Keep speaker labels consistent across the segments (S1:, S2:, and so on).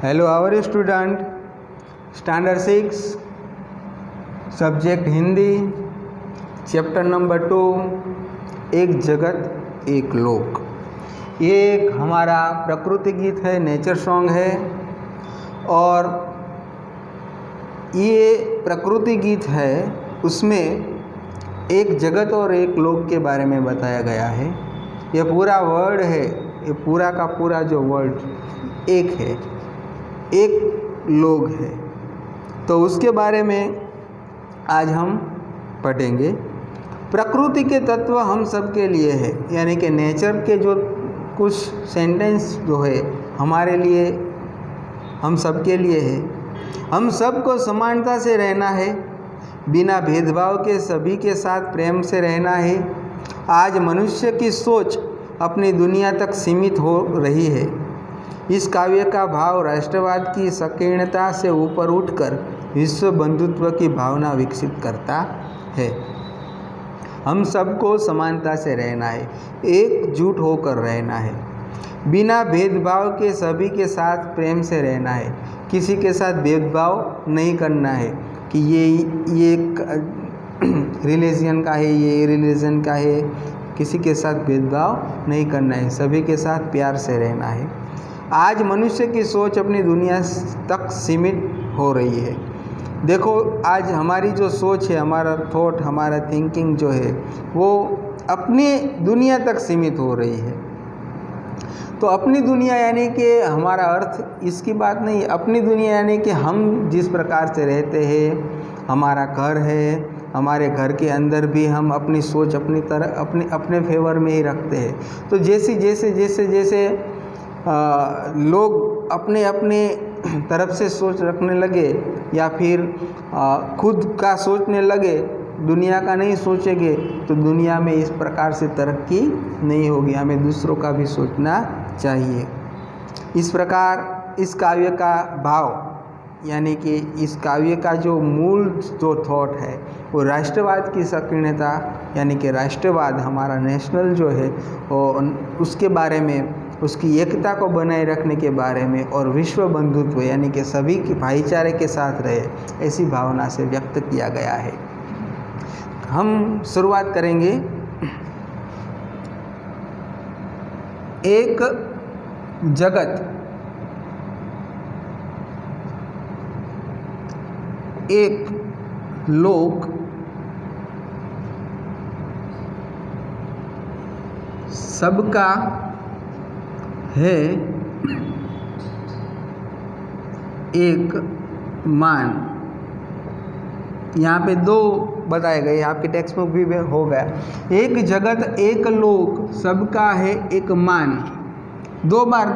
S1: Hello, our student, Standard 6, subject Hindi, chapter number 2, एक जगत एक लोक। ये एक हमारा प्रकृति गीत है, नेचर सॉन्ग है। और ये प्रकृति गीत है, उसमें एक जगत और एक लोक के बारे में बताया गया है। ये पूरा वर्ड है, ये पूरा का पूरा जो वर्ड एक है, एक लोक है। तो उसके बारे में आज हम पढ़ेंगे। प्रकृति के तत्व हम सब के लिए है, यानी कि नेचर के जो कुछ सेंटेंस जो है हमारे लिए, हम सब के लिए है। हम सबको समानता से रहना है, बिना भेदभाव के सभी के साथ प्रेम से रहना है। आज मनुष्य की सोच अपनी दुनिया तक सीमित हो रही है। इस काव्य का भाव राष्ट्रवाद की संकीर्णता से ऊपर उठकर विश्व बंधुत्व की भावना विकसित करता है। हम सबको समानता से रहना है, एकजुट होकर रहना है, बिना भेदभाव के सभी के साथ प्रेम से रहना है। किसी के साथ भेदभाव नहीं करना है कि ये रिलीजन का है, ये रिलीजन का है। किसी के साथ भेदभाव नहीं करना है, सभी के साथ प्यार से रहना है। आज मनुष्य की सोच अपनी दुनिया तक सीमित हो रही है। देखो, आज हमारी जो सोच है, हमारा थॉट, हमारा थिंकिंग जो है, वो अपनी दुनिया तक सीमित हो रही है। तो अपनी दुनिया यानी कि हमारा अर्थ इसकी बात नहीं, अपनी दुनिया यानी कि हम जिस प्रकार से रहते हैं, हमारा घर है, हमारे घर के अंदर भी हम अपनी सोच अपनी तरह अपने फेवर में ही रखते हैं। तो जैसे लोग अपने अपने तरफ से सोच रखने लगे या फिर खुद का सोचने लगे, दुनिया का नहीं सोचेंगे, तो दुनिया में इस प्रकार से तरक्की नहीं होगी। हमें दूसरों का भी सोचना चाहिए। इस प्रकार इस काव्य का भाव, यानी कि इस काव्य का जो मूल जो थॉट है, वो राष्ट्रवाद की संकीर्णता, यानी कि राष्ट्रवाद हमारा नेशनल जो है, और उसके बारे में, उसकी एकता को बनाए रखने के बारे में, और विश्व बंधुत्व यानी कि सभी के भाईचारे के साथ रहे, ऐसी भावना से व्यक्त किया गया है। हम शुरुआत करेंगे। एक जगत एक लोक, सबका है एक मान। यहाँ पे दो बताए गए, आपके टेक्स्ट बुक भी हो गया। एक जगत एक लोक, सबका है एक मान। दो बार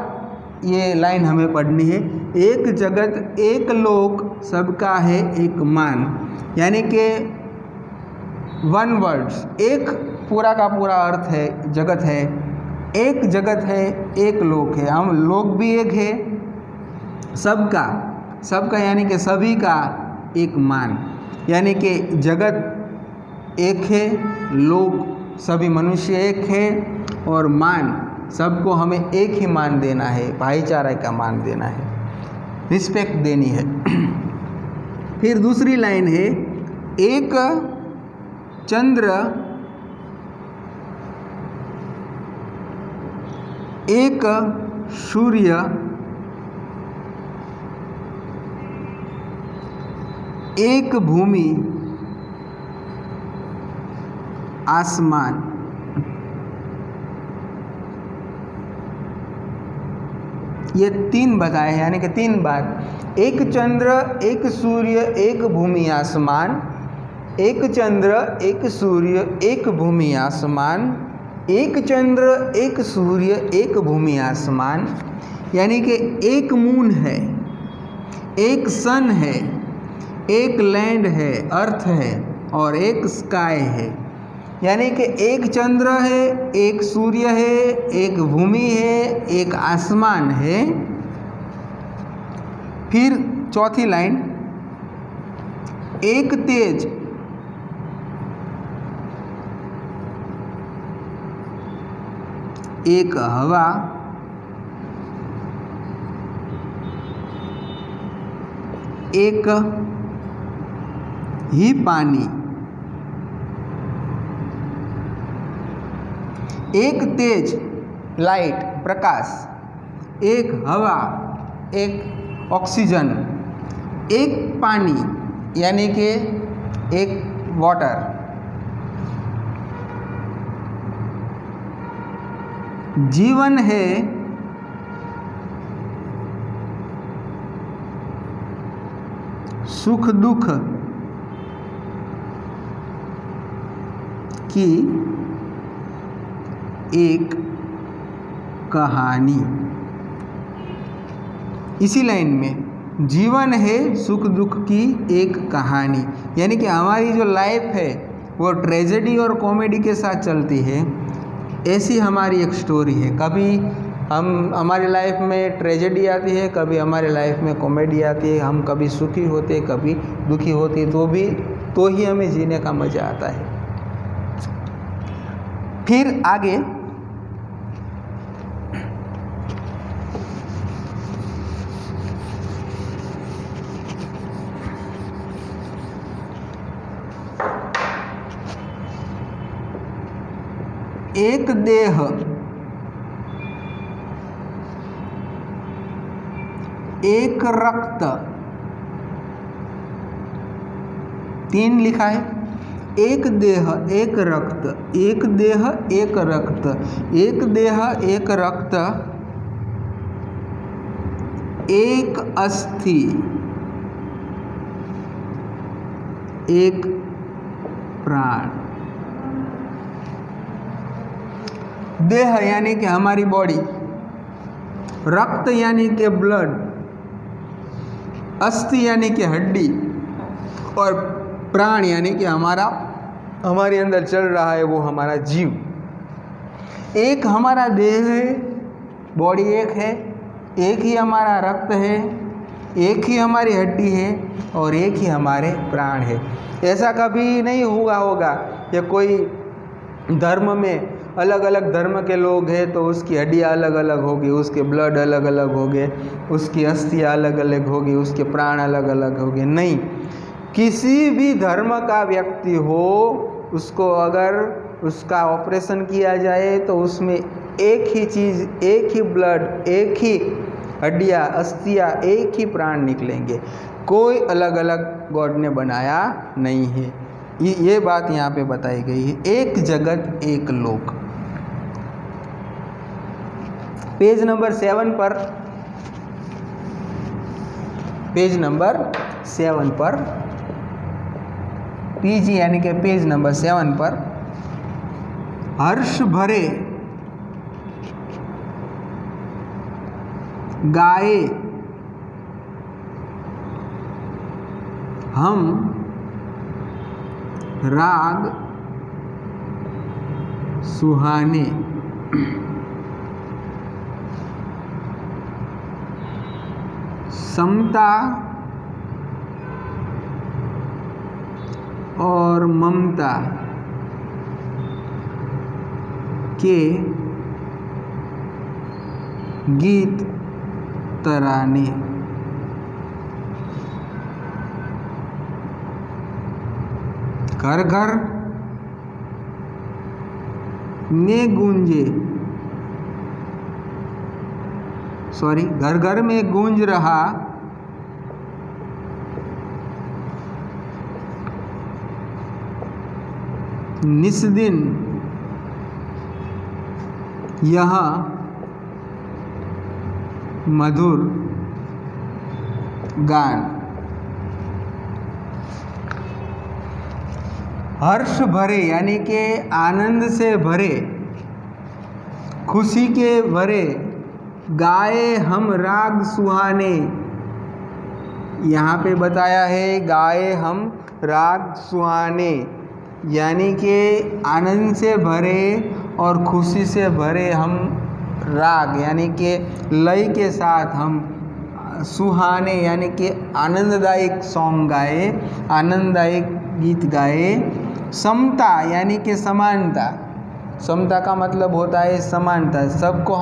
S1: ये लाइन हमें पढ़नी है। एक जगत एक लोक, सबका है एक मान, यानी कि वन वर्ड्स, एक पूरा का पूरा अर्थ है, जगत है, एक जगत है, एक लोक है। हम लोक भी एक है, सबका यानी कि सभी का एक मान, यानी कि जगत एक है, लोक सभी मनुष्य एक है, और मान सबको हमें एक ही मान देना है, भाईचारे का मान देना है, रिस्पेक्ट देनी है। फिर दूसरी लाइन है, एक चंद्र एक सूर्य एक भूमि आसमान। ये तीन बताए हैं, यानी कि तीन बात। एक चंद्र एक सूर्य एक भूमि आसमान, एक चंद्र एक सूर्य एक भूमि आसमान, एक चंद्र एक सूर्य एक भूमि आसमान, यानी कि एक मून है, एक सन है, एक लैंड है, अर्थ है, और एक स्काई है। यानी कि एक चंद्र है, एक सूर्य है, एक भूमि है, एक आसमान है। फिर चौथी लाइन, एक तेज एक हवा, एक ही पानी, एक तेज लाइट प्रकाश, एक हवा, एक ऑक्सीजन, एक पानी यानी कि एक वाटर। जीवन है सुख दुख की एक कहानी। इसी लाइन में जीवन है सुख दुख की एक कहानी, यानी कि हमारी जो लाइफ है वो ट्रेजेडी और कॉमेडी के साथ चलती है। ऐसी हमारी एक स्टोरी है। कभी हमारी लाइफ में ट्रेजेडी आती है, कभी हमारी लाइफ में कॉमेडी आती है। हम कभी सुखी होते, कभी दुखी होते, तो ही हमें जीने का मज़ा आता है। फिर आगे एक देह, एक रक्त, 3 लिखा है। एक देह एक रक्त, एक देह एक रक्त, एक देह एक रक्त, एक अस्थि, एक प्राण। देह यानी कि हमारी बॉडी, रक्त यानी कि ब्लड, अस्थि यानी कि हड्डी, और प्राण यानी कि हमारे अंदर चल रहा है वो हमारा जीव। एक हमारा देह है, बॉडी एक है, एक ही हमारा रक्त है, एक ही हमारी हड्डी है और एक ही हमारे प्राण है। ऐसा कभी नहीं हुआ होगा कि कोई धर्म में अलग अलग धर्म के लोग हैं तो उसकी हड्डियाँ अलग अलग होगी, उसके ब्लड अलग अलग होंगे, उसकी अस्थियाँ अलग अलग होगी, उसके प्राण अलग अलग होंगे। नहीं, किसी भी धर्म का व्यक्ति हो, उसको अगर उसका ऑपरेशन किया जाए तो उसमें एक ही चीज़, एक ही ब्लड, एक ही हड्डियाँ, अस्थियाँ, एक ही प्राण निकलेंगे। कोई अलग अलग गॉड ने बनाया नहीं है। ये बात यहाँ पे बताई गई है। एक जगत एक लोक। पेज नंबर 7 पर, पेज नंबर 7 पर, पीजी यानी कि पेज नंबर 7 पर, हर्ष भरे गाए हम राग सुहाने, समता और ममता के गीत तराने। घर घर में गूंजे, घर घर में गूंज रहा निस्दिन यह मधुर गान। हर्ष भरे यानी कि आनंद से भरे, खुशी के भरे, गाए हम राग सुहाने। यहाँ पे बताया है गाए हम राग सुहाने, यानी कि आनंद से भरे और खुशी से भरे हम राग यानी कि लय के साथ हम सुहाने यानी कि आनंददायक सॉन्ग गाए, आनंददायक गीत गाए। समता यानी कि समानता, समता का मतलब होता है समानता, सबको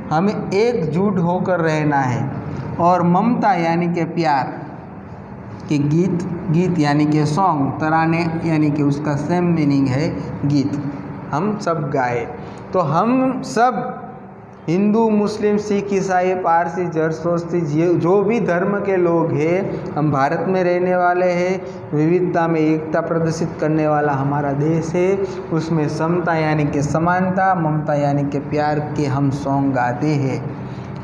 S1: हमें एकजुट होकर रहना है। और ममता यानी कि प्यार, कि गीत यानी कि सॉन्ग, तराने यानी कि उसका सेम मीनिंग है गीत, हम सब गाए। तो हम सब हिंदू, मुस्लिम, सिख, ईसाई, पारसी, जरसोस्ती, जो भी धर्म के लोग हैं, हम भारत में रहने वाले हैं। विविधता में एकता प्रदर्शित करने वाला हमारा देश है। उसमें समता यानी कि समानता, ममता यानी कि प्यार के हम सॉन्ग गाते हैं।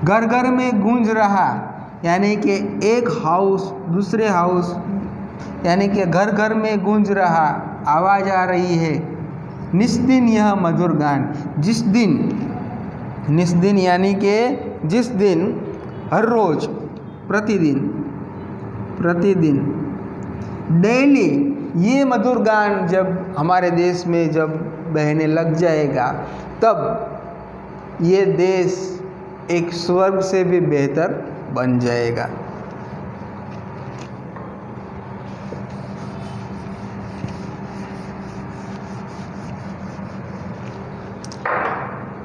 S1: घर घर में गूंज रहा यानी कि एक हाउस दूसरे हाउस, यानी कि घर घर में गूंज रहा, आवाज़ आ रही है। निस्दिन यह मधुर गान, जिस दिन, निस्दिन यानी कि जिस दिन, हर रोज़, प्रतिदिन, डेली ये मधुर गान जब हमारे देश में जब बहने लग जाएगा, तब ये देश एक स्वर्ग से भी बेहतर बन जाएगा।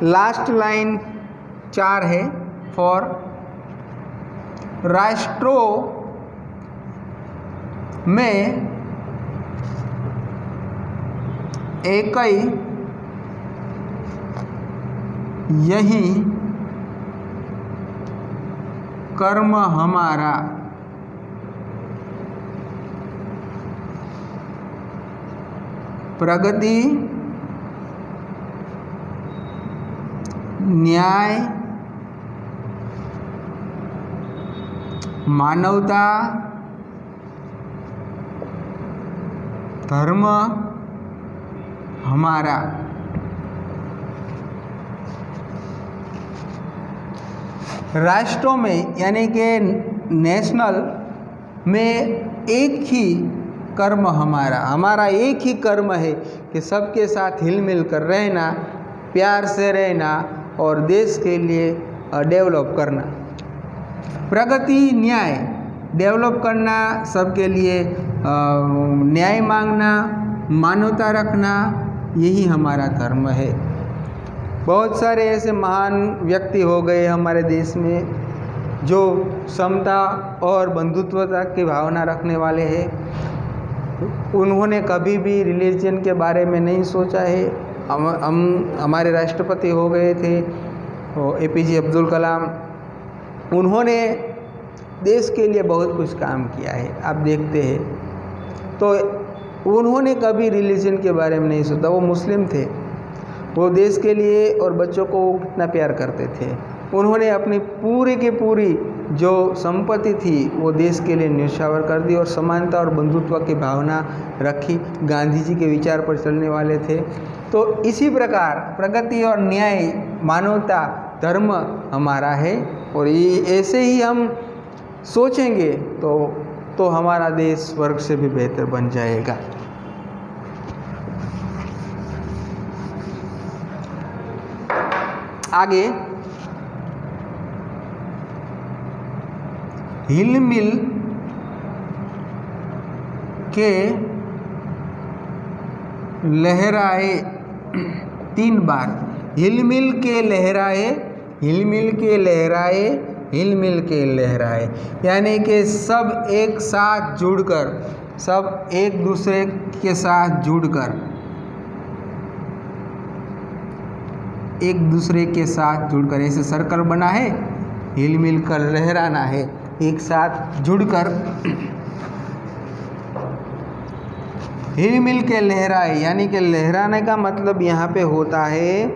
S1: लास्ट लाइन 4 है, फॉर राष्ट्रों में एक ही यही कर्म हमारा, प्रगति, न्याय, मानवता, धर्म हमारा। राष्ट्रों में यानी कि नेशनल में एक ही कर्म हमारा एक ही कर्म है कि सबके साथ हिल मिल कर रहना, प्यार से रहना और देश के लिए डेवलप करना। प्रगति, न्याय, डेवलप करना, सबके लिए न्याय मांगना, मानवता रखना, यही हमारा धर्म है। बहुत सारे ऐसे महान व्यक्ति हो गए हमारे देश में जो समता और बंधुत्वता की भावना रखने वाले हैं। उन्होंने कभी भी रिलीजन के बारे में नहीं सोचा है। हमारे राष्ट्रपति हो गए थे APJ अब्दुल कलाम, उन्होंने देश के लिए बहुत कुछ काम किया है, आप देखते हैं। तो उन्होंने कभी रिलीजन के बारे में नहीं सोचा। वो मुस्लिम थे, वो देश के लिए और बच्चों को कितना प्यार करते थे। उन्होंने अपनी पूरी की पूरी जो संपत्ति थी वो देश के लिए न्यौछावर कर दी और समानता और बंधुत्व की भावना रखी। गांधी जी के विचार पर चलने वाले थे। तो इसी प्रकार प्रगति और न्याय, मानवता, धर्म हमारा है और ये ऐसे ही हम सोचेंगे तो हमारा देश स्वर्ग से भी बेहतर बन जाएगा। आगे हिल मिल के लहराए, 3 बार हिल मिल के लहराए, हिल मिल के लहराए, हिल मिल के लहराए, यानी कि सब एक साथ जुड़कर, सब एक दूसरे के साथ जुड़कर, एक दूसरे के साथ जुड़कर, ऐसे सर्कल बना है, हिल मिल कर लहराना है, एक साथ जुड़कर हिल मिल के लहराए, यानी कि लहराने का मतलब यहाँ पे होता है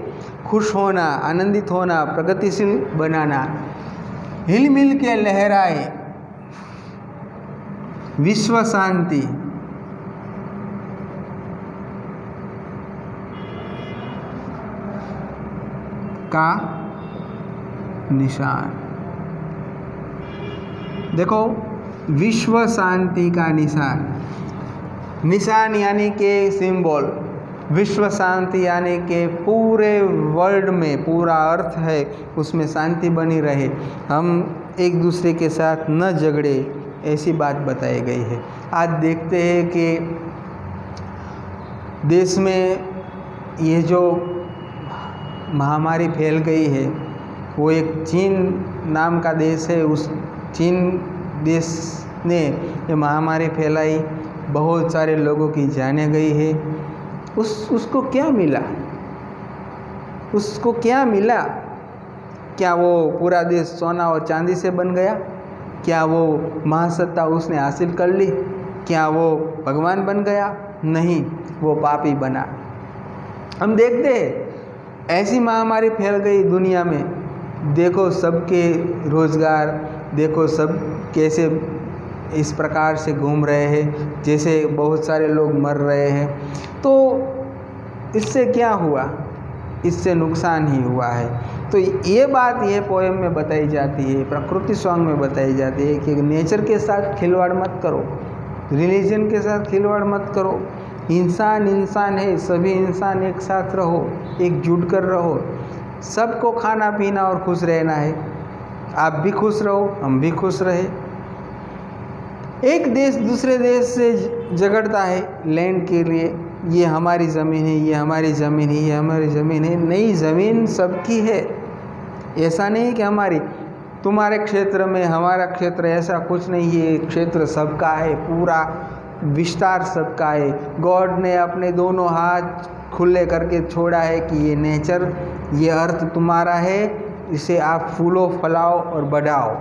S1: खुश होना, आनंदित होना, प्रगतिशील बनाना। हिल मिल के लहराए, विश्व शांति, का निशान। देखो, विश्व शांति का निशान, निशान यानी कि सिंबल, विश्व शांति यानी कि पूरे वर्ल्ड में पूरा अर्थ है उसमें शांति बनी रहे, हम एक दूसरे के साथ न झगड़े, ऐसी बात बताई गई है। आज देखते हैं कि देश में ये जो महामारी फैल गई है, वो एक चीन नाम का देश है, उस चीन देश ने ये महामारी फैलाई, बहुत सारे लोगों की जानें गई है। उसको क्या मिला? उसको क्या मिला? क्या वो पूरा देश सोना और चांदी से बन गया? क्या वो महासत्ता उसने हासिल कर ली? क्या वो भगवान बन गया? नहीं, वो पापी बना। हम देखते हैं ऐसी महामारी फैल गई दुनिया में, देखो सबके रोज़गार, देखो सब कैसे इस प्रकार से घूम रहे हैं, जैसे बहुत सारे लोग मर रहे हैं। तो इससे क्या हुआ? इससे नुकसान ही हुआ है। तो ये बात ये पोएम में बताई जाती है, प्रकृति सॉन्ग में बताई जाती है कि नेचर के साथ खिलवाड़ मत करो, रिलीजन के साथ खिलवाड़ मत करो। इंसान इंसान है, सभी इंसान एक साथ रहो, एकजुट कर रहो, सबको खाना पीना और खुश रहना है। आप भी खुश रहो, हम भी खुश रहे। एक देश दूसरे देश से झगड़ता है लैंड के लिए, ये हमारी ज़मीन है, ये हमारी ज़मीन है, ये हमारी ज़मीन है। नई ज़मीन सबकी है, ऐसा नहीं कि हमारी तुम्हारे क्षेत्र में हमारा क्षेत्र, ऐसा कुछ नहीं है। क्षेत्र सबका है, पूरा विस्तार सबका है। गॉड ने अपने दोनों हाथ खुले करके छोड़ा है कि ये नेचर, ये अर्थ तुम्हारा है, इसे आप फूलो फलाओ और बढ़ाओ।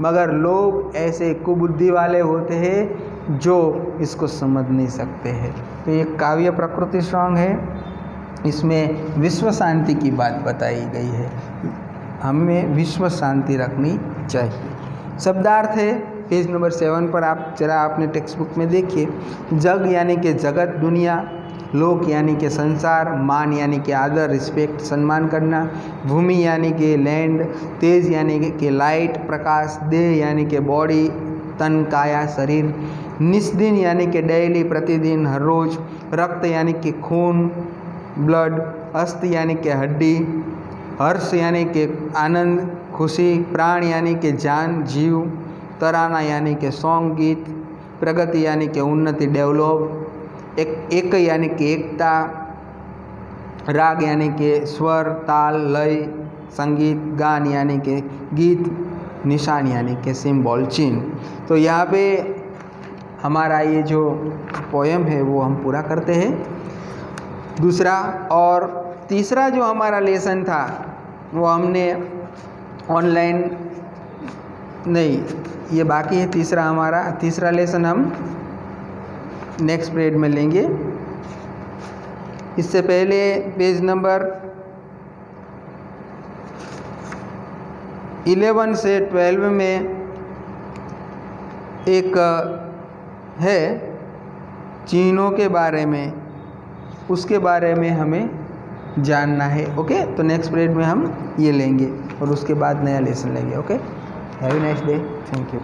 S1: मगर लोग ऐसे कुबुद्धि वाले होते हैं जो इसको समझ नहीं सकते हैं। तो ये काव्य प्रकृति सॉन्ग है, इसमें विश्व शांति की बात बताई गई है, हमें विश्व शांति रखनी चाहिए। शब्दार्थ है पेज नंबर 7 पर, आप जरा अपने टेक्स्ट बुक में देखिए। जग यानी कि जगत, दुनिया। लोक यानी कि संसार। मान यानी कि आदर, रिस्पेक्ट, सम्मान करना। भूमि यानी कि लैंड। तेज यानी कि लाइट, प्रकाश। देह यानी कि बॉडी, तन, काया, शरीर। निस्दिन यानी कि डेली, प्रतिदिन, हर रोज। रक्त यानी कि खून, ब्लड। अस्थि यानी कि हड्डी। हर्ष यानी कि आनंद, खुशी। प्राण यानी कि जान, जीव। तराना यानी कि सॉन्ग, गीत। प्रगति यानी कि उन्नति, डेवलप। एक यानी कि एकता। राग यानी कि स्वर, ताल, लय, संगीत। गान यानी कि गीत। निशान यानी कि सिंबल, चिन्ह। तो यहाँ पे हमारा ये जो पोएम है वो हम पूरा करते हैं। दूसरा और तीसरा जो हमारा लेसन था वो हमने ऑनलाइन नहीं, ये बाकी है। तीसरा लेसन हम नेक्स्ट पीरियड में लेंगे। इससे पहले पेज नंबर 11 से 12 में एक है चीनों के बारे में, उसके बारे में हमें जानना है। ओके, तो नेक्स्ट पीरियड में हम ये लेंगे और उसके बाद नया लेसन लेंगे। Okay, have a nice day, thank you.